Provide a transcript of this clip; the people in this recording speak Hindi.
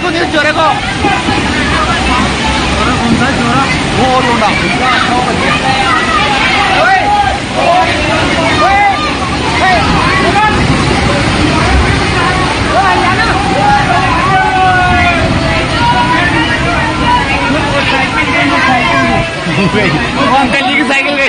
इसको न्यूज चोरे को कौन सा चोरा वो लोडा अंकल जी की साइकिल गई